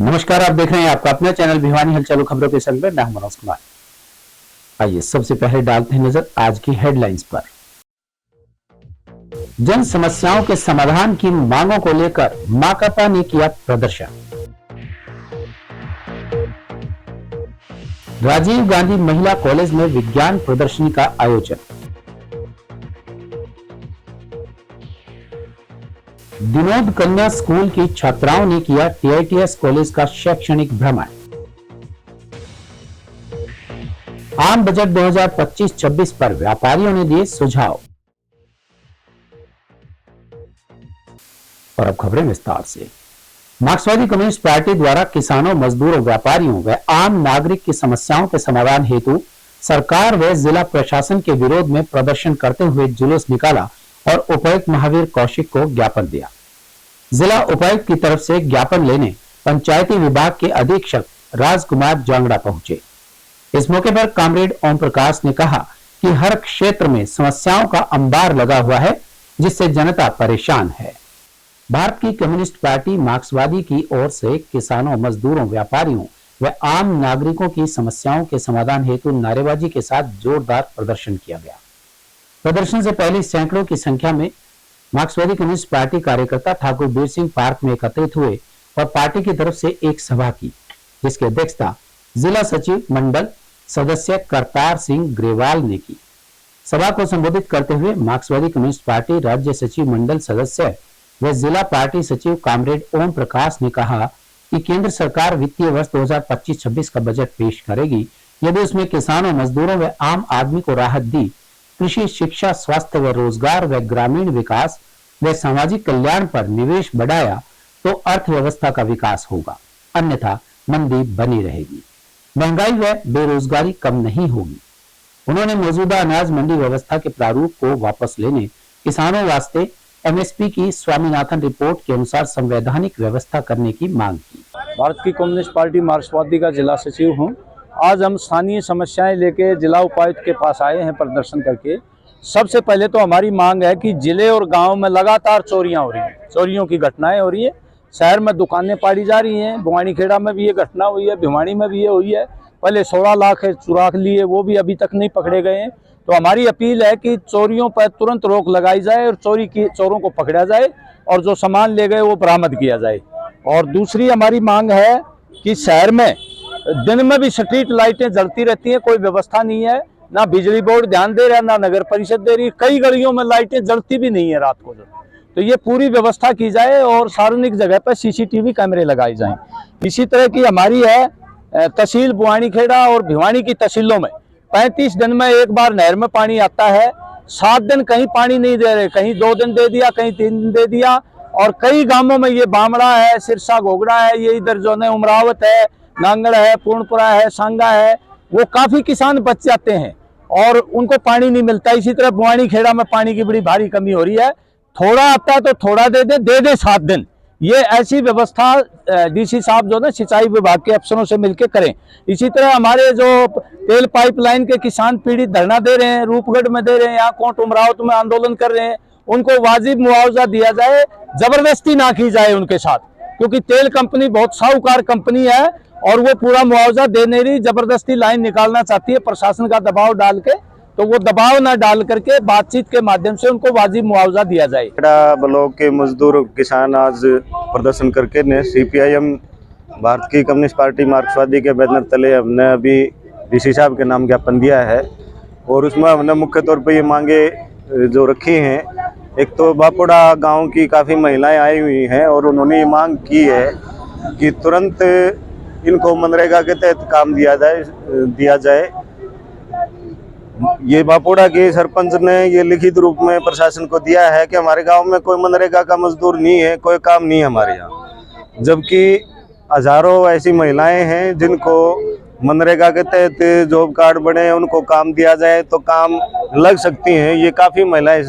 नमस्कार, आप देख रहे हैं आपका अपना चैनल भिवानी हलचल खबरों के संग में मैं मनोज कुमार। आइए सबसे पहले डालते हैं नजर आज की हेडलाइंस पर। जन समस्याओं के समाधान की मांगों को लेकर माकपा ने किया प्रदर्शन। राजीव गांधी महिला कॉलेज में विज्ञान प्रदर्शनी का आयोजन। विनोद कन्या स्कूल की छात्राओं ने किया टीआईटीएस कॉलेज का शैक्षणिक भ्रमण। आम बजट 2025-26 पर व्यापारियों ने दिए सुझाव। और अब खबरें विस्तार से। मार्क्सवादी कम्युनिस्ट पार्टी द्वारा किसानों, मजदूरों, व्यापारियों व आम नागरिक की समस्याओं के समाधान हेतु सरकार व जिला प्रशासन के विरोध में प्रदर्शन करते हुए जुलूस निकाला और उपायुक्त महावीर कौशिक को ज्ञापन दिया। जिला उपायुक्त की तरफ से ज्ञापन लेने पंचायती विभाग के अधीक्षक राजकुमार जांगड़ा पहुंचे। इस मौके पर कॉमरेड ओम प्रकाश ने कहा कि हर क्षेत्र में समस्याओं का अंबार लगा हुआ है, जिससे जनता परेशान है। भारत की कम्युनिस्ट पार्टी मार्क्सवादी की ओर से किसानों, मजदूरों, व्यापारियों व आम नागरिकों की समस्याओं के समाधान हेतु नारेबाजी के साथ जोरदार प्रदर्शन किया गया। प्रदर्शन से पहले सैकड़ों की संख्या में मार्क्सवादी कम्युनिस्ट पार्टी कार्यकर्ता ठाकुर बीर सिंह पार्क में एकत्रित हुए और पार्टी की तरफ से एक सभा की, जिसकी अध्यक्षता जिला सचिव मंडल सदस्य करतार सिंह ग्रेवाल ने की। सभा को संबोधित करते हुए मार्क्सवादी कम्युनिस्ट पार्टी राज्य सचिव मंडल सदस्य व जिला पार्टी सचिव कॉमरेड ओम प्रकाश ने कहा कि केंद्र सरकार वित्तीय वर्ष 2025-26 का बजट पेश करेगी। यदि उसमें किसानों, मजदूरों व आम आदमी को राहत दी, कृषि, शिक्षा, स्वास्थ्य व रोजगार व ग्रामीण विकास व सामाजिक कल्याण पर निवेश बढ़ाया तो अर्थव्यवस्था का विकास होगा, अन्यथा मंदी बनी रहेगी, महंगाई व बेरोजगारी कम नहीं होगी। उन्होंने मौजूदा अनाज मंडी व्यवस्था के प्रारूप को वापस लेने, किसानों वास्ते एमएसपी की स्वामीनाथन रिपोर्ट के अनुसार संवैधानिक व्यवस्था करने की मांग की। भारत की कम्युनिस्ट पार्टी मार्क्सवादी का जिला सचिव हूं। आज हम स्थानीय समस्याएं लेके जिला उपायुक्त के पास आए हैं प्रदर्शन करके। सबसे पहले तो हमारी मांग है कि जिले और गांव में लगातार चोरियां हो रही हैं, चोरियों की घटनाएं हो रही है। शहर में दुकानें पाड़ी जा रही हैं, भिवानीखेड़ा में भी ये घटना हुई है, भिवानी में भी ये हुई है। पहले 16 लाख चुरा लिए, वो भी अभी तक नहीं पकड़े गए हैं। तो हमारी अपील है कि चोरियों पर तुरंत रोक लगाई जाए और चोरों को पकड़ा जाए और जो सामान ले गए वो बरामद किया जाए। और दूसरी हमारी मांग है कि शहर में दिन में भी स्ट्रीट लाइटें जलती रहती हैं, कोई व्यवस्था नहीं है, ना बिजली बोर्ड ध्यान दे रहा है, ना नगर परिषद दे रही है। कई गलियों में लाइटें जलती भी नहीं है रात को। तो ये पूरी व्यवस्था की जाए और सार्वजनिक जगह पर सीसीटीवी कैमरे लगाए जाएं। इसी तरह की हमारी है तहसील भिवानीखेड़ा और भिवानी की तहसीलों में 35 दिन में एक बार नहर में पानी आता है। 7 दिन कहीं पानी नहीं दे रहे, कहीं 2 दिन दे दिया, कहीं 3 दिन दे दिया। और कई गांवों में ये बामड़ा है, सिरसा घोगड़ा है, ये इधर जो है उमरावत है, नांगड़ है, पूर्णपुरा है, सांगा है, वो काफी किसान बच जाते हैं और उनको पानी नहीं मिलता। इसी तरह भिवानीखेड़ा में पानी की बड़ी भारी कमी हो रही है। थोड़ा आता है तो थोड़ा दे दे 7 दिन। ये ऐसी व्यवस्था डीसी साहब जो ना सिंचाई विभाग के अफसरों से मिलकर करें। इसी तरह हमारे जो तेल पाइपलाइन के किसान पीड़ित धरना दे रहे हैं, रूपगढ़ में दे रहे हैं, यहाँ कोट उमरावत में आंदोलन कर रहे हैं, उनको वाजिब मुआवजा दिया जाए, जबरदस्ती ना की जाए उनके साथ, क्योंकि तेल कंपनी बहुत साहूकार कंपनी है और वो पूरा मुआवजा दे नहीं रही, जबरदस्ती लाइन निकालना चाहती है प्रशासन का दबाव डाल के। तो वो दबाव ना डाल करके बातचीत के माध्यम से उनको वाजिब मुआवजा दिया जाए। ब्लॉक के मजदूर किसान आज प्रदर्शन करके ने सीपीआईएम भारत की कम्युनिस्ट पार्टी मार्क्सवादी के बैनर तले हमने अभी डीसी साहब के नाम ज्ञापन दिया है और उसमें हमने मुख्य तौर पर ये मांगे जो रखी हैं। एक तो बापुड़ा गांव की काफ़ी महिलाएं आई हुई हैं और उन्होंने ये मांग की है कि तुरंत इनको मनरेगा के तहत काम दिया जाए। ये बापुड़ा के सरपंच ने ये लिखित रूप में प्रशासन को दिया है कि हमारे गांव में कोई मनरेगा का मजदूर नहीं है, कोई काम नहीं है हमारे यहाँ, जबकि हजारों ऐसी महिलाएं हैं जिनको मनरेगा के तहत जॉब कार्ड बने, उनको काम दिया जाए तो काम लग सकती हैं। ये काफ़ी महिलाएं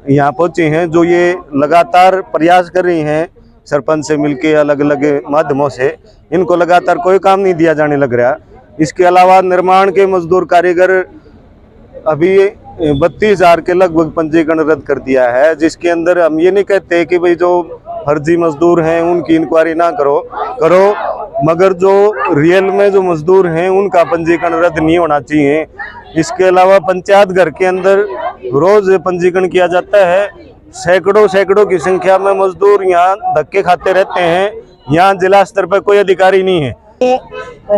यहाँ पहुँची हैं जो ये लगातार प्रयास कर रही हैं सरपंच से मिलके अलग अलग माध्यमों से। इनको लगातार कोई काम नहीं दिया जाने लग रहा। इसके अलावा निर्माण के मजदूर कारीगर अभी 32,000 के लगभग पंजीकरण रद्द कर दिया है, जिसके अंदर हम ये नहीं कहते कि भाई जो फर्जी मजदूर हैं उनकी इंक्वायरी ना करो, मगर जो रियल में जो मजदूर हैं उनका पंजीकरण रद्द नहीं होना चाहिए। इसके अलावा पंचायत घर के अंदर रोज पंजीकरण किया जाता है। सैकड़ों की संख्या में मजदूर यहाँ धक्के खाते रहते हैं। यहाँ जिला स्तर पर कोई अधिकारी नहीं है।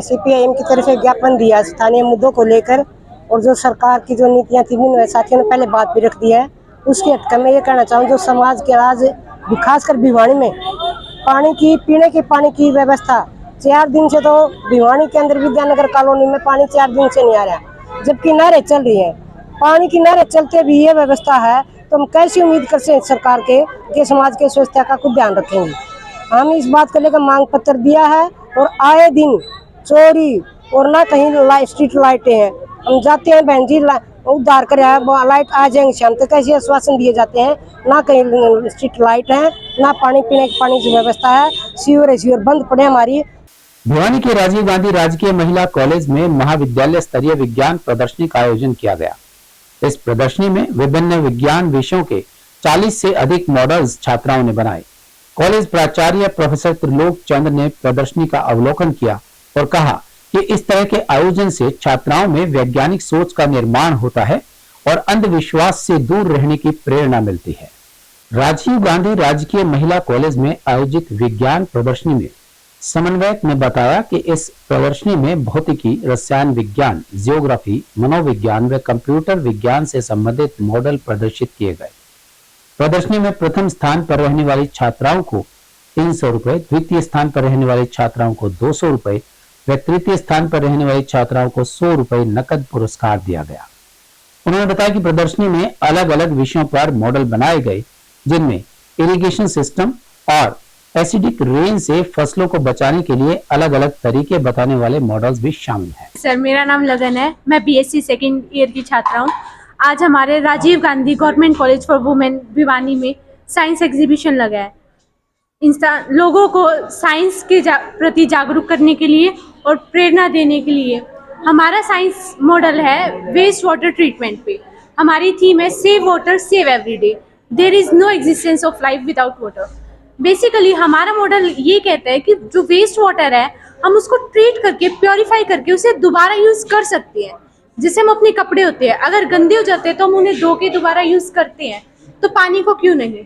CPIM की तरफ से ज्ञापन दिया स्थानीय मुद्दों को लेकर, और जो सरकार की जो नीतियाँ थी साथियों ने पहले बात भी रख दी है, उसके हटके में ये कहना चाहूँ जो समाज के आज खासकर भिवानी में पानी की पीने के पानी की व्यवस्था 4 दिन से तो भिवानी के अंदर विद्यानगर कॉलोनी में पानी 4 दिन से नहीं आ रहा, जबकि नहरें चल रही हैं। पानी की नहरें चलते भी ये व्यवस्था है तो हम कैसी उम्मीद कर सकते सरकार के समाज के स्वच्छता का खुद ध्यान रखेंगे। हम इस बात को लेकर मांग पत्र दिया है और आए दिन चोरी और ना कहीं स्ट्रीट लाइटें हैं। हम जाते हैं बहन जी उद्धार कर लाइट आ जाएंगे शाम तक, ऐसे आश्वासन दिए जाते हैं, ना कहीं स्ट्रीट लाइट है, ना पानी पीने की पानी की व्यवस्था है। सीवर बंद पड़े हमारी। भिवानी के राजीव गांधी राजकीय महिला कॉलेज में महाविद्यालय स्तरीय विज्ञान प्रदर्शनी का आयोजन किया गया। इस प्रदर्शनी में विभिन्न विज्ञान विषयों के 40 से अधिक मॉडल्स छात्राओं ने बनाए। कॉलेज प्राचार्य प्रोफेसर त्रिलोक चंद्र ने प्रदर्शनी का अवलोकन किया और कहा कि इस तरह के आयोजन से छात्राओं में वैज्ञानिक सोच का निर्माण होता है और अंधविश्वास से दूर रहने की प्रेरणा मिलती है। राजीव गांधी राजकीय महिला कॉलेज में आयोजित विज्ञान प्रदर्शनी में समन्वयक ने बताया कि इस प्रदर्शनी में भौतिकी, रसायन विज्ञान, जियोग्राफी, मनोविज्ञान व कंप्यूटर विज्ञान से संबंधित मॉडल प्रदर्शित किए गए। प्रदर्शनी में प्रथम स्थान पर रहने वाली छात्राओं को 300 रुपए, द्वितीय स्थान पर रहने वाली छात्राओं को 200 रुपए व तृतीय स्थान पर रहने वाली छात्राओं को 100 रुपए नकद पुरस्कार दिया गया। उन्होंने बताया कि प्रदर्शनी में अलग अलग विषयों पर मॉडल बनाए गए, जिनमें इरिगेशन सिस्टम और एसिडिक रेन से फसलों को बचाने के लिए अलग अलग तरीके बताने वाले मॉडल्स भी शामिल हैं। सर, मेरा नाम लगन है, मैं BSc सेकेंड ईयर की छात्रा हूँ। आज हमारे Rajiv Gandhi government college for women Bhiwani में साइंस एग्जीबिशन लगा है। लोगों को साइंस के प्रति जागरूक करने के लिए और प्रेरणा देने के लिए हमारा साइंस मॉडल है वेस्ट वाटर ट्रीटमेंट पे। हमारी थीम है save water save everyday, there is no existence of life without water. Basically हमारा मॉडल ये कहता है कि जो वेस्ट वाटर है हम उसको ट्रीट करके प्योरीफाई करके उसे दोबारा यूज कर सकते हैं। जैसे हम अपने कपड़े होते हैं, अगर गंदे हो जाते हैं तो हम उन्हें धो के दोबारा यूज करते हैं, तो पानी को क्यों नहीं।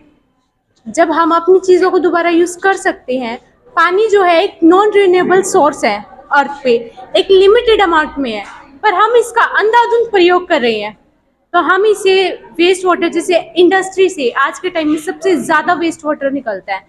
जब हम अपनी चीज़ों को दोबारा यूज कर सकते हैं, पानी जो है एक नॉन रिन्यूएबल सोर्स है अर्थ पे, एक लिमिटेड अमाउंट में है, पर हम इसका अंधाधुंध प्रयोग कर रहे हैं। तो हम इसे वेस्ट वाटर, जैसे इंडस्ट्री से आज के टाइम में सबसे ज़्यादा वेस्ट वाटर निकलता है,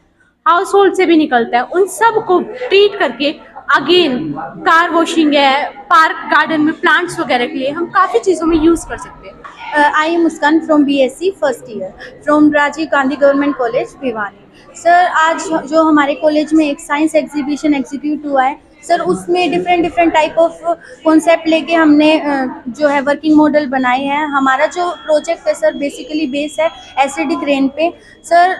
हाउस होल्ड से भी निकलता है, उन सब को ट्रीट करके अगेन कार वॉशिंग है, पार्क गार्डन में प्लांट्स वगैरह के लिए हम काफ़ी चीज़ों में यूज़ कर सकते हैं। I am Muskan from BSc first year from Rajiv Gandhi government college Bhiwani. Sir, आज जो हमारे कॉलेज में एक साइंस एग्जीबिशन एग्जीक्यूट हुआ है सर, उसमें डिफरेंट टाइप ऑफ कॉन्सेप्ट लेके हमने जो है वर्किंग मॉडल बनाए हैं। हमारा जो प्रोजेक्ट है सर बेसिकली बेस है एसिडिक रेन पे। सर,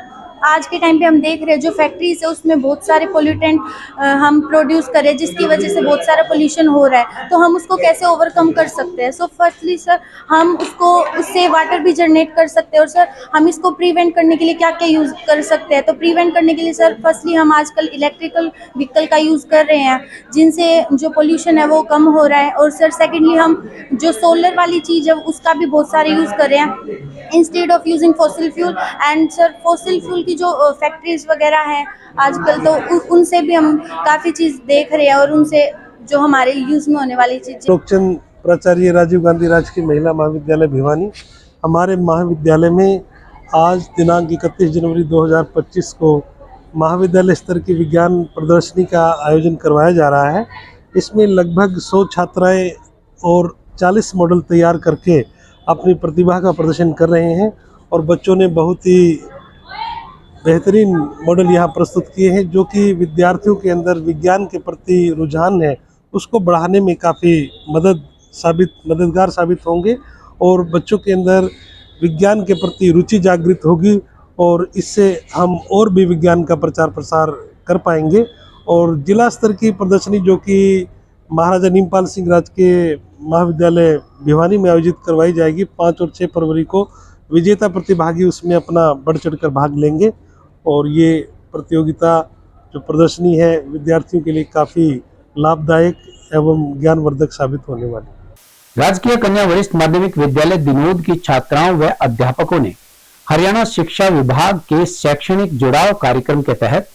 आज के टाइम पे हम देख रहे हैं जो फैक्ट्रीज है उसमें बहुत सारे पोल्यूटेंट हम प्रोड्यूस करें, जिसकी वजह से बहुत सारा पोल्यूशन हो रहा है, तो हम उसको कैसे ओवरकम कर सकते हैं। सो फर्स्टली सर, हम उससे वाटर भी जनरेट कर सकते हैं, और सर हम इसको प्रिवेंट करने के लिए क्या क्या यूज़ कर सकते हैं। तो प्रिवेंट करने के लिए सर फर्स्टली हम आजकल इलेक्ट्रिकल व्हीकल का यूज़ कर रहे हैं, जिनसे जो पोल्यूशन है वो कम हो रहा है। और सर सेकेंडली हम जो सोलर वाली चीज़ है उसका भी बहुत सारे यूज़ कर रहे हैं instead of using fossil fuel. And sir fossil fuel की जो फैक्ट्रीज वगैरह हैं आजकल, तो उनसे भी हम काफ़ी चीज़ देख रहे हैं, और उनसे जो हमारे यूज़ में होने वाली चीज़। त्रिलोकचंद प्राचार्य राजीव गांधी राजकीय महिला महाविद्यालय भिवानी। हमारे महाविद्यालय में आज दिनांक 31 जनवरी 2025 को महाविद्यालय स्तर की विज्ञान प्रदर्शनी का आयोजन करवाया जा रहा है। इसमें लगभग 100 छात्राएं और 40 मॉडल तैयार करके अपनी प्रतिभा का प्रदर्शन कर रहे हैं, और बच्चों ने बहुत ही बेहतरीन मॉडल यहाँ प्रस्तुत किए हैं, जो कि विद्यार्थियों के अंदर विज्ञान के प्रति रुझान है उसको बढ़ाने में काफ़ी मददगार साबित होंगे, और बच्चों के अंदर विज्ञान के प्रति रुचि जागृत होगी, और इससे हम और भी विज्ञान का प्रचार प्रसार कर पाएंगे। और जिला स्तर की प्रदर्शनी जो कि महाराजा नीमपाल सिंह राजकीय महाविद्यालय भिवानी में आयोजित करवाई जाएगी 5 और 6 फरवरी को, विजेता प्रतिभागी उसमें अपना बढ़ चढ़ कर भाग लेंगे। और ये प्रतियोगिता जो प्रदर्शनी है विद्यार्थियों के लिए काफ़ी लाभदायक एवं ज्ञानवर्धक साबित होने वाली। राजकीय कन्या वरिष्ठ माध्यमिक विद्यालय दिनोद की छात्राओं व अध्यापकों ने हरियाणा शिक्षा विभाग के शैक्षणिक जुड़ाव कार्यक्रम के तहत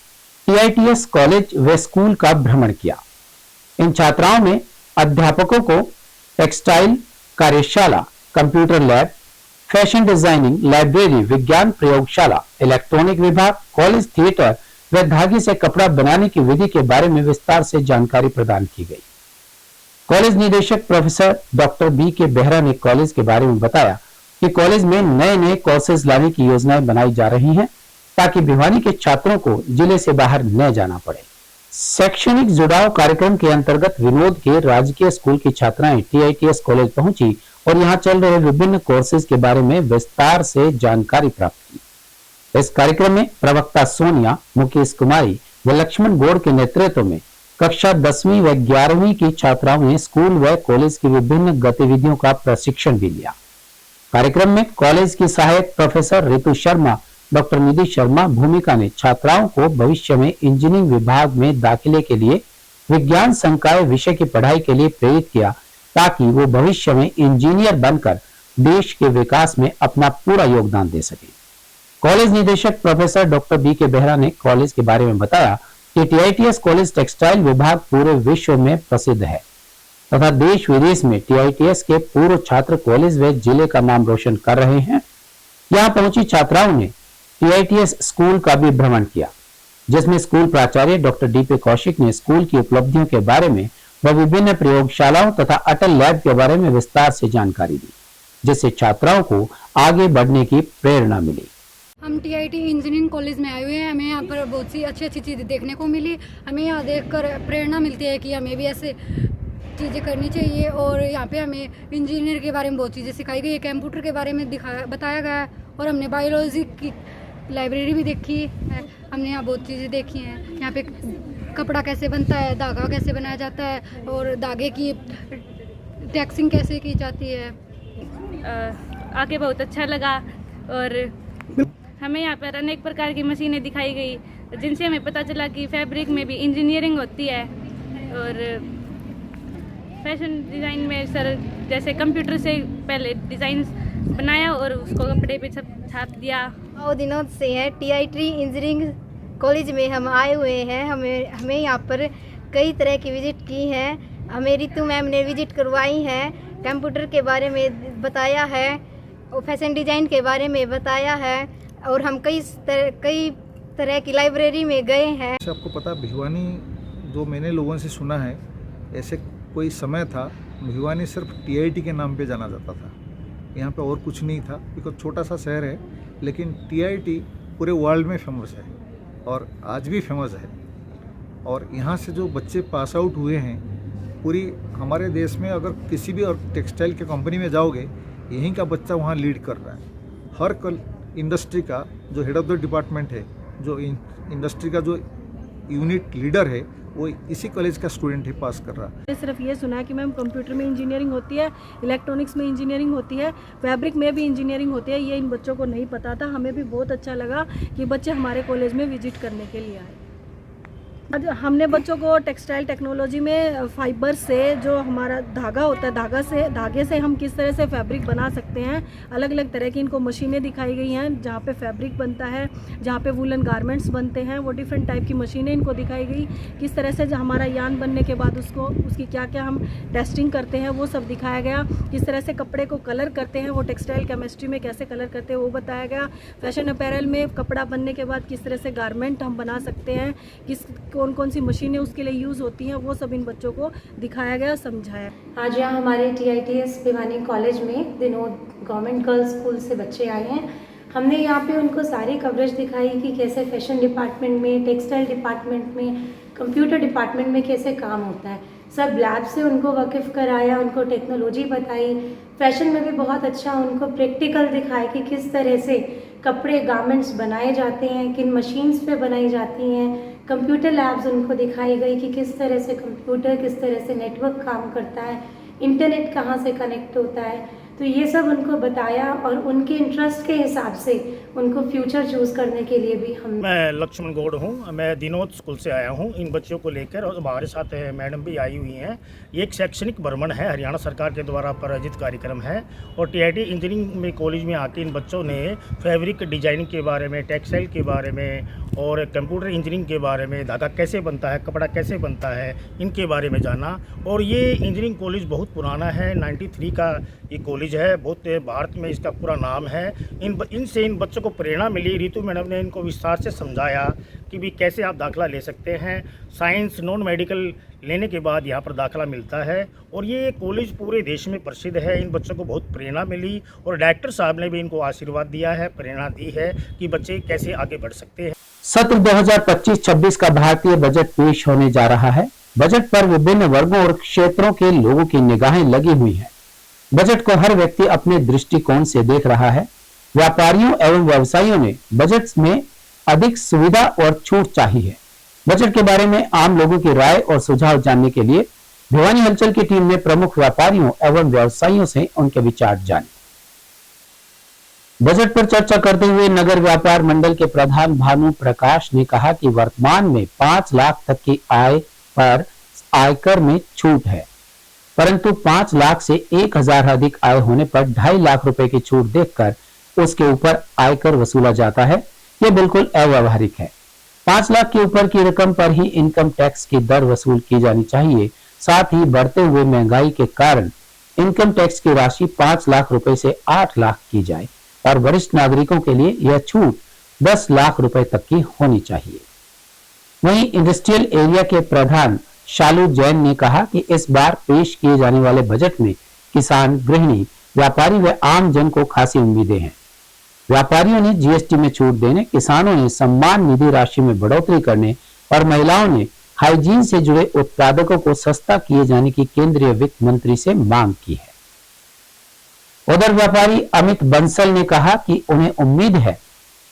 TITS कॉलेज व स्कूल का भ्रमण किया। इन छात्राओं में अध्यापकों को टेक्सटाइल कार्यशाला, computer lab, fashion designing, library, विज्ञान प्रयोगशाला, इलेक्ट्रॉनिक विभाग, कॉलेज थिएटर व धागे से कपड़ा बनाने की विधि के बारे में विस्तार से जानकारी प्रदान की गई। कॉलेज निदेशक प्रोफेसर डॉक्टर B.K. बेहरा ने कॉलेज के बारे में बताया कि कॉलेज में नए नए कोर्सेज लाने की योजनाएं बनाई जा रही हैं ताकि भिवानी के छात्रों को जिले से बाहर न जाना पड़े। शैक्षणिक जुड़ाव कार्यक्रम के अंतर्गत विनोद के राजकीय स्कूल की छात्राएं TITS कॉलेज पहुंची और यहां चल रहे विभिन्न कोर्सेज के बारे में विस्तार से जानकारी प्राप्त की। इस कार्यक्रम में प्रवक्ता सोनिया, मुकेश कुमारी व लक्ष्मण गौड़ के नेतृत्व में कक्षा 10वीं व 11वीं की छात्राओं ने स्कूल व कॉलेज की विभिन्न गतिविधियों का प्रशिक्षण भी लिया। कार्यक्रम में कॉलेज की सहायक प्रोफेसर ऋतु शर्मा, डॉक्टर निधि शर्मा भूमिका ने छात्राओं को भविष्य में इंजीनियरिंग विभाग में दाखिले के लिए विज्ञान संकाय विषय की पढ़ाई के लिए प्रेरित किया ताकि वो भविष्य में इंजीनियर बनकर देश के विकास में अपना पूरा योगदान दे सके। कॉलेज निदेशक प्रोफेसर डॉक्टर B.K. बेहरा ने कॉलेज के बारे में बताया कि TITS कॉलेज टेक्सटाइल विभाग पूरे विश्व में प्रसिद्ध है तथा देश विदेश में TITS के पूर्व छात्र कॉलेज व जिले का नाम रोशन कर रहे हैं। यहाँ पहुंची छात्राओं ने TITS स्कूल का भी भ्रमण किया, जिसमें स्कूल प्राचार्य डॉक्टर D.P. कौशिक ने स्कूल की उपलब्धियों के बारे में व विभिन्न प्रयोगशालाओं तथा अटल लैब के बारे में विस्तार से जानकारी दी, जिससे छात्राओं को आगे बढ़ने की प्रेरणा मिली। हम TIT इंजीनियरिंग कॉलेज में आए हुए हैं। हमें यहाँ पर बहुत सी अच्छी अच्छी चीज़ें देखने को मिली। हमें यहाँ देखकर प्रेरणा मिलती है कि हमें भी ऐसे चीज़ें करनी चाहिए और यहाँ पे हमें इंजीनियर के बारे में बहुत चीज़ें सिखाई गई है, कंप्यूटर के बारे में बताया गया है और हमने बायोलॉजी की लाइब्रेरी भी देखी है। हमने यहाँ बहुत चीज़ें देखी हैं। यहाँ पे कपड़ा कैसे बनता है, धागा कैसे बनाया जाता है और धागे की टैक्सिंग कैसे की जाती है। आके बहुत अच्छा लगा और हमें यहाँ पर अनेक प्रकार की मशीनें दिखाई गई जिनसे हमें पता चला कि फैब्रिक में भी इंजीनियरिंग होती है और फैशन डिज़ाइन में सर जैसे कंप्यूटर से पहले डिज़ाइन बनाया और उसको कपड़े पे छाप दिया। और दिनों से है TIT इंजीनियरिंग कॉलेज में हम आए हुए हैं। हमें यहाँ पर कई तरह की विजिट की है। हमें ऋतु मैम ने विजिट करवाई है, कंप्यूटर के बारे में बताया है और फैशन डिज़ाइन के बारे में बताया है और हम कई तरह की लाइब्रेरी में गए हैं। आपको पता भिवानी जो मैंने लोगों से सुना है, ऐसे कोई समय था भिवानी सिर्फ TIT के नाम पे जाना जाता था। यहाँ पे और कुछ नहीं था बिकॉज छोटा सा शहर है, लेकिन TIT पूरे वर्ल्ड में फेमस है और आज भी फेमस है। और यहाँ से जो बच्चे पास आउट हुए हैं पूरी हमारे देश में, अगर किसी भी और टेक्सटाइल के कंपनी में जाओगे यहीं का बच्चा वहाँ लीड कर रहा है। हर इंडस्ट्री का जो हेड ऑफ द डिपार्टमेंट है, जो इंडस्ट्री का जो यूनिट लीडर है, वो इसी कॉलेज का स्टूडेंट ही पास कर रहा है। सिर्फ ये सुना है कि मैम कंप्यूटर में इंजीनियरिंग होती है, इलेक्ट्रॉनिक्स में इंजीनियरिंग होती है, फैब्रिक में भी इंजीनियरिंग होती है। ये इन बच्चों को नहीं पता था। हमें भी बहुत अच्छा लगा कि बच्चे हमारे कॉलेज में विजिट करने के लिए आए। हमने बच्चों को टेक्सटाइल टेक्नोलॉजी में फाइबर से जो हमारा धागा होता है, धागे से हम किस तरह से फैब्रिक बना सकते हैं, अलग अलग तरह की इनको मशीनें दिखाई गई हैं जहाँ पे फैब्रिक बनता है, जहाँ पे वूलन गारमेंट्स बनते हैं, वो डिफरेंट टाइप की मशीनें इनको दिखाई गई। किस तरह से हमारा यान बनने के बाद उसकी क्या क्या हम टेस्टिंग करते हैं वो सब दिखाया गया। किस तरह से कपड़े को कलर करते हैं, वो टेक्सटाइल केमिस्ट्री में कैसे कलर करते हैं वो बताया गया। फैशन अपैरल में कपड़ा बनने के बाद किस तरह से गारमेंट हम बना सकते हैं, कौन कौन सी मशीनें उसके लिए यूज़ होती हैं, वो सब इन बच्चों को दिखाया गया, समझाया। आज यहाँ हमारे TITS भिवानी कॉलेज में दिनोद गवर्नमेंट गर्ल्स स्कूल से बच्चे आए हैं। हमने यहाँ पे उनको सारी कवरेज दिखाई कि कैसे फैशन डिपार्टमेंट में, टेक्सटाइल डिपार्टमेंट में, कंप्यूटर डिपार्टमेंट में कैसे काम होता है। सब लैब से उनको वाकिफ़ कराया, उनको टेक्नोलॉजी बताई। फैशन में भी बहुत अच्छा उनको प्रैक्टिकल दिखाया कि किस तरह से कपड़े गारमेंट्स बनाए जाते हैं, किन मशीन्स पे बनाई जाती हैं। कंप्यूटर लैब्स उनको दिखाई गई कि किस तरह से कंप्यूटर, किस तरह से नेटवर्क काम करता है, इंटरनेट कहाँ से कनेक्ट होता है। तो ये सब उनको बताया और उनके इंटरेस्ट के हिसाब से उनको फ्यूचर चूज़ करने के लिए भी हम। मैं लक्ष्मण गौड़ हूँ, मैं दिनोद स्कूल से आया हूँ इन बच्चों को लेकर, और हमारे साथ मैडम भी आई हुई हैं। ये एक शैक्षणिक भ्रमण है, हरियाणा सरकार के द्वारा प्रायोजित कार्यक्रम है। और टीआईटी इंजीनियरिंग में कॉलेज में आके इन बच्चों ने फैब्रिक डिजाइनिंग के बारे में, टेक्सटाइल के बारे में और कंप्यूटर इंजीनियरिंग के बारे में, धागा कैसे बनता है, कपड़ा कैसे बनता है, इनके बारे में जाना। और ये इंजीनियरिंग कॉलेज बहुत पुराना है, 93 का ये कॉलेज है, बहुत भारत में इसका पूरा नाम है। इनसे इन बच्चों को प्रेरणा मिली। रितु मैडम ने इनको विस्तार से समझाया कि भी कैसे आप दाखिला ले सकते हैं। साइंस नॉन मेडिकल लेने के बाद यहाँ पर दाखिला मिलता है, और ये कॉलेज पूरे देश में प्रसिद्ध है। इन बच्चों को बहुत प्रेरणा मिली, और डायरेक्टर साहब ने भी इनको आशीर्वाद दिया है, प्रेरणा दी है कि बच्चे कैसे आगे बढ़ सकते हैं। सत्र 2025-26 का भारतीय बजट पेश होने जा रहा है। बजट पर विभिन्न वर्गों और क्षेत्रों के लोगों की निगाहें लगी हुई हैं। बजट को हर व्यक्ति अपने दृष्टिकोण से देख रहा है। व्यापारियों एवं व्यवसायियों ने बजट में अधिक सुविधा और छूट चाहिए है। बजट के बारे में आम लोगों की राय और सुझाव जानने के लिए भिवानी हलचल की टीम ने प्रमुख व्यापारियों एवं व्यवसायियों से उनके विचार जाने। बजट पर चर्चा करते हुए नगर व्यापार मंडल के प्रधान भानु प्रकाश ने कहा कि वर्तमान में 5 लाख तक की आय पर आयकर में छूट है, परंतु 5 लाख से 1000 अधिक आय होने पर 2.5 लाख रुपए की छूट देखकर उसके ऊपर आयकर वसूला जाता है। ये बिल्कुल अव्यावहारिक है। 5 लाख के ऊपर की रकम पर ही इनकम टैक्स की दर वसूल की जानी चाहिए। साथ ही बढ़ते हुए महंगाई के कारण इनकम टैक्स की राशि 5 लाख रुपए से 8 लाख की जाए, और वरिष्ठ नागरिकों के लिए यह छूट 10 लाख रुपए तक की होनी चाहिए। वहीं इंडस्ट्रियल एरिया के प्रधान शालू जैन ने कहा कि इस बार पेश किए जाने वाले बजट में किसान, गृहिणी, व्यापारी व आम जन को खासी उम्मीदें हैं। व्यापारियों ने जीएसटी में छूट देने, किसानों ने सम्मान निधि राशि में बढ़ोतरी करने और महिलाओं ने हाइजीन से जुड़े उत्पादकों को सस्ता किए जाने की केंद्रीय वित्त मंत्री से मांग की है। उधर व्यापारी अमित बंसल ने कहा कि उन्हें उम्मीद है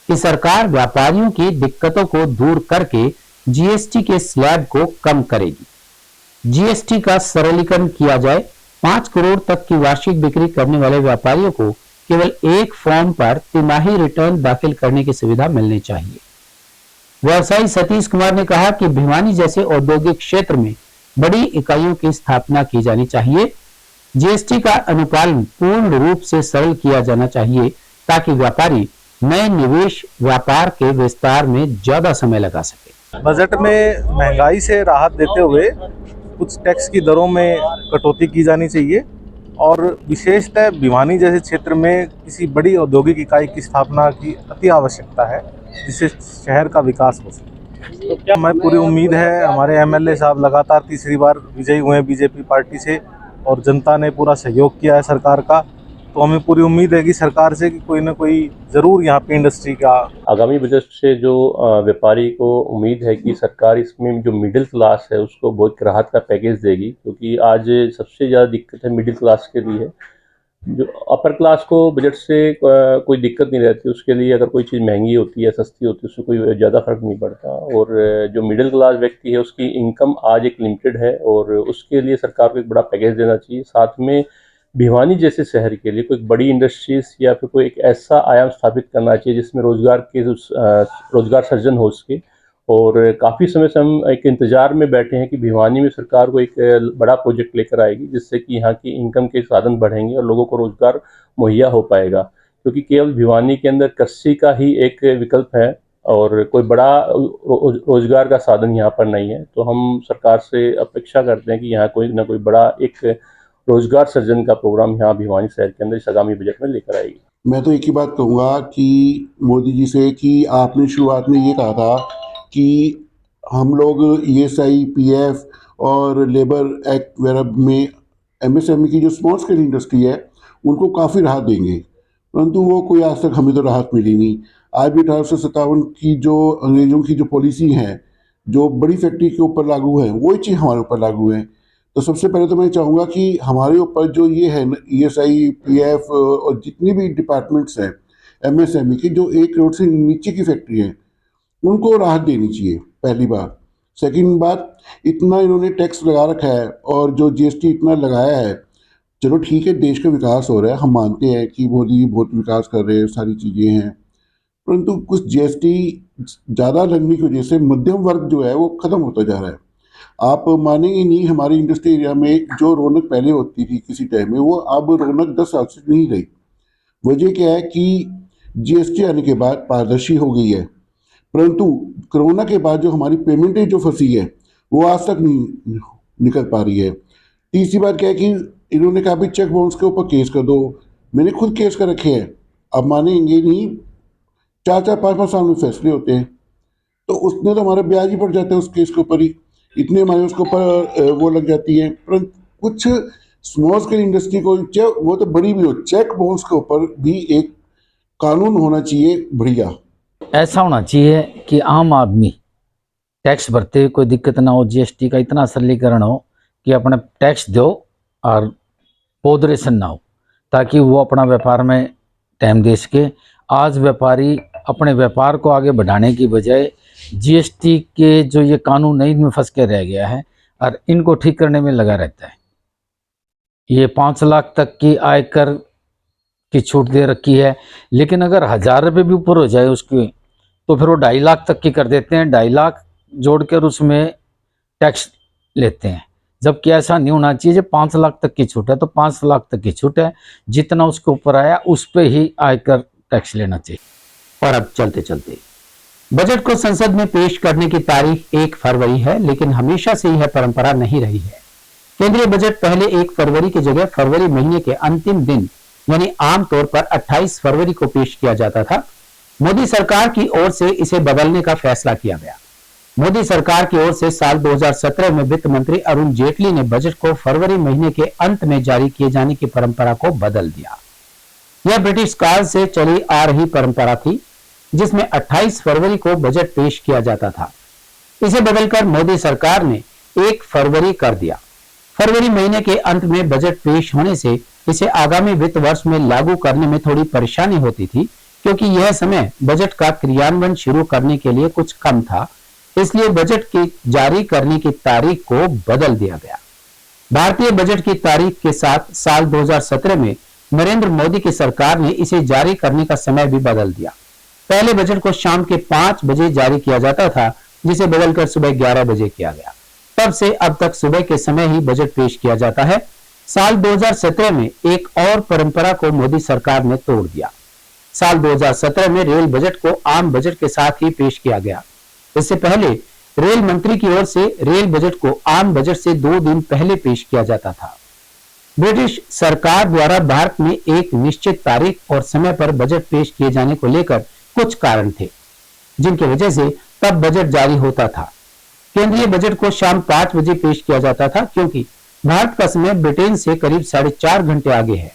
कि सरकार व्यापारियों की दिक्कतों को दूर करके जीएसटी के स्लैब को कम करेगी। जीएसटी का सरलीकरण किया जाए। 5 करोड़ तक की वार्षिक बिक्री करने वाले व्यापारियों को केवल एक फॉर्म पर तिमाही रिटर्न दाखिल करने की सुविधा मिलनी चाहिए। व्यवसायी सतीश कुमार ने कहा कि भिवानी जैसे औद्योगिक क्षेत्र में बड़ी इकाइयों की स्थापना की जानी चाहिए। जीएसटी का अनुपालन पूर्ण रूप से सरल किया जाना चाहिए ताकि व्यापारी नए निवेश व्यापार के विस्तार में ज्यादा समय लगा सके। बजट में महंगाई से राहत देते हुए कुछ टैक्स की दरों में कटौती की जानी चाहिए, और विशेषतः भिवानी जैसे क्षेत्र में किसी बड़ी औद्योगिक इकाई की स्थापना की अति आवश्यकता है, जिससे शहर का विकास हो सके। तो हमें पूरी उम्मीद है, हमारे एमएलए साहब लगातार तीसरी बार विजयी हुए हैं बीजेपी पार्टी से, और जनता ने पूरा सहयोग किया है सरकार का। तो हमें पूरी उम्मीद है कि सरकार से कि कोई ना कोई ज़रूर यहाँ पे इंडस्ट्री का। आगामी बजट से जो व्यापारी को उम्मीद है कि सरकार इसमें जो मिडिल क्लास है उसको बहुत राहत का पैकेज देगी, क्योंकि आज सबसे ज़्यादा दिक्कत है मिडिल क्लास के लिए। जो अपर क्लास को बजट से कोई दिक्कत नहीं रहती, उसके लिए अगर कोई चीज़ महंगी होती है, सस्ती होती है, उससे कोई ज़्यादा फर्क नहीं पड़ता। और जो मिडिल क्लास व्यक्ति है उसकी इनकम आज एक लिमिटेड है, और उसके लिए सरकार को एक बड़ा पैकेज देना चाहिए। साथ में भिवानी जैसे शहर के लिए कोई बड़ी इंडस्ट्रीज या फिर कोई एक ऐसा आयाम स्थापित करना चाहिए जिसमें रोजगार सर्जन हो सके। और काफ़ी समय से हम एक इंतज़ार में बैठे हैं कि भिवानी में सरकार को एक बड़ा प्रोजेक्ट लेकर आएगी, जिससे कि यहाँ की इनकम के साधन बढ़ेंगे और लोगों को रोज़गार मुहैया हो पाएगा। क्योंकि केवल भिवानी के अंदर कृषि का ही एक विकल्प है और कोई बड़ा रोज़गार का साधन यहाँ पर नहीं है। तो हम सरकार से अपेक्षा करते हैं कि यहाँ कोई ना कोई बड़ा एक रोजगार सर्जन का प्रोग्राम यहाँ भिवानी शहर के अंदर इस आगामी बजट में लेकर आएगी। मैं तो एक ही बात कहूँगा कि मोदी जी से कि आपने शुरुआत में ये कहा था कि हम लोग ESI, PF और लेबर एक्ट वगैरह में MSME की जो स्मॉल स्केल इंडस्ट्री है उनको काफ़ी राहत देंगे, परंतु वो कोई आज तक हमें तो राहत मिली नहीं। आज भी 1857 की जो अंग्रेज़ों की जो पॉलिसी है जो बड़ी फैक्ट्री के ऊपर लागू है, वही चीज़ हमारे ऊपर लागू है। तो सबसे पहले तो मैं चाहूँगा कि हमारे ऊपर जो ये है ESI, PF और जितनी भी डिपार्टमेंट्स हैं MSME की, जो 1 करोड़ से नीचे की फैक्ट्री हैं, उनको राहत देनी चाहिए, पहली बात। सेकंड बात, इतना इन्होंने टैक्स लगा रखा है और जो GST इतना लगाया है, चलो ठीक है, देश का विकास हो रहा है, हम मानते हैं कि मोदी जी बहुत विकास कर रहे हैं, सारी चीज़ें हैं, परंतु कुछ जीएसटी ज़्यादा लगने की वजह से मध्यम वर्ग जो है वो ख़त्म होता जा रहा है। आप मानेंगे नहीं, हमारे इंडस्ट्री एरिया में जो रौनक पहले होती थी किसी टाइम में, वो अब रौनक 10 साल से नहीं रही। वजह क्या है कि जीएसटी आने के बाद पारदर्शी हो गई है, परंतु कोरोना के बाद जो हमारी पेमेंटें जो फंसी है वो आज तक नहीं निकल पा रही है। तीसरी बात क्या है कि इन्होंने कहा भी चेक बाउंस के ऊपर केस कर दो, मैंने खुद केस कर रखे हैं, अब मानेंगे नहीं 4-4, 5-5 साल में फैसले होते हैं, तो उसने तो हमारा ब्याज ही पड़ जाता है उस केस के ऊपर ही, इतने हमारे उसके ऊपर वो लग जाती है। परंतु कुछ स्मॉल स्केल इंडस्ट्री को, चाहे वो तो बड़ी भी हो, चेक बाउंस के ऊपर भी एक कानून होना चाहिए बढ़िया। ऐसा होना चाहिए कि आम आदमी टैक्स भरते हुए कोई दिक्कत ना हो, जीएसटी का इतना सरलीकरण हो कि अपना टैक्स दो और पॉदरेशन ना हो, ताकि वो अपना व्यापार में टाइम दे सके। आज व्यापारी अपने व्यापार को आगे बढ़ाने की बजाय जीएसटी के जो ये कानून नहीं इनमें फंस के रह गया है और इनको ठीक करने में लगा रहता है। ये 5 लाख तक की आयकर की छूट दे रखी है, लेकिन अगर 1000 रुपये भी ऊपर हो जाए उसकी, तो फिर वो 2.5 लाख तक की कर देते हैं, 2.5 लाख जोड़कर उसमें टैक्स लेते हैं। जबकि ऐसा नहीं होना चाहिए। जब 5 लाख तक की छूट है तो 5 लाख तक की छूट है, जितना उसके ऊपर आया उस पे ही आयकर टैक्स लेना चाहिए। और अब चलते चलते बजट को संसद में पेश करने की तारीख 1 फरवरी है, लेकिन हमेशा से यह परंपरा नहीं रही है। केंद्रीय बजट पहले 1 फरवरी की जगह फरवरी महीने के अंतिम दिन यानी आमतौर पर 28 फरवरी को पेश किया जाता था। मोदी सरकार की ओर से इसे बदलने का फैसला किया गया। मोदी सरकार की ओर से साल 2017 में वित्त मंत्री अरुण जेटली ने बजट को फरवरी महीने के अंत में जारी किए जाने की परंपरा को बदल दिया। यह ब्रिटिश काल से चली आ रही परंपरा थी, जिसमें 28 फरवरी को बजट पेश किया जाता था। इसे बदलकर मोदी सरकार ने 1 फरवरी कर दिया। फरवरी महीने के अंत में बजट पेश होने से इसे आगामी वित्त वर्ष में लागू करने में थोड़ी परेशानी होती थी, क्योंकि यह समय बजट का क्रियान्वयन शुरू करने के लिए कुछ कम था। इसलिए बजट की जारी करने की तारीख को बदल दिया गया। भारतीय बजट की तारीख के साथ साल 2017 में नरेंद्र मोदी की सरकार ने इसे जारी करने का समय भी बदल दिया। पहले बजट को शाम के 5 बजे जारी किया जाता था, जिसे बदलकर सुबह 11 बजे किया गया। तब से अब तक सुबह के समय ही बजट पेश किया जाता है। साल 2017 में एक और परंपरा को मोदी सरकार ने तोड़ दिया। साल 2017 में रेल बजट को आम बजट के साथ ही पेश किया गया। इससे पहले रेल मंत्री की ओर से रेल बजट को आम बजट से 2 दिन पहले पेश किया जाता था। ब्रिटिश सरकार द्वारा भारत में एक निश्चित तारीख और समय पर बजट पेश किए जाने को लेकर कुछ कारण थे, जिनकी वजह से तब बजट जारी होता था। केंद्रीय बजट को शाम 5 बजे पेश किया जाता था, क्योंकि भारत का समय ब्रिटेन से करीब 4.5 घंटे आगे है।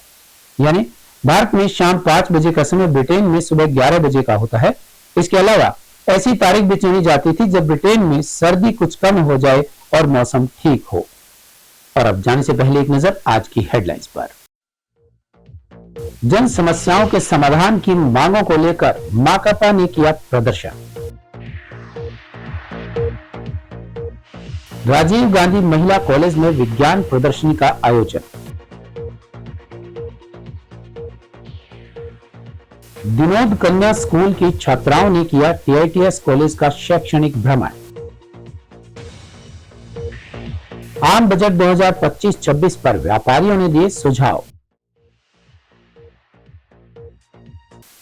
यानी भारत में शाम 5 बजे का समय ब्रिटेन में सुबह 11 बजे का होता है। इसके अलावा ऐसी तारीख भी चुनी जाती थी जब ब्रिटेन में सर्दी कुछ कम हो जाए और मौसम ठीक हो। और अब जाने से पहले एक नजर आज की हेडलाइंस पर। जन समस्याओं के समाधान की मांगों को लेकर माकपा ने किया प्रदर्शन। राजीव गांधी महिला कॉलेज में विज्ञान प्रदर्शनी का आयोजन। विनोद कन्या स्कूल की छात्राओं ने किया टीआईटीएस कॉलेज का शैक्षणिक भ्रमण। आम बजट 2025-26 पर व्यापारियों ने दिए सुझाव।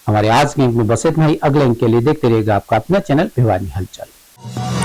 हमारे आज के अंक में बस इतना ही। अगले अंक के लिए देखते रहिएगा आपका अपना चैनल भिवानी हलचल।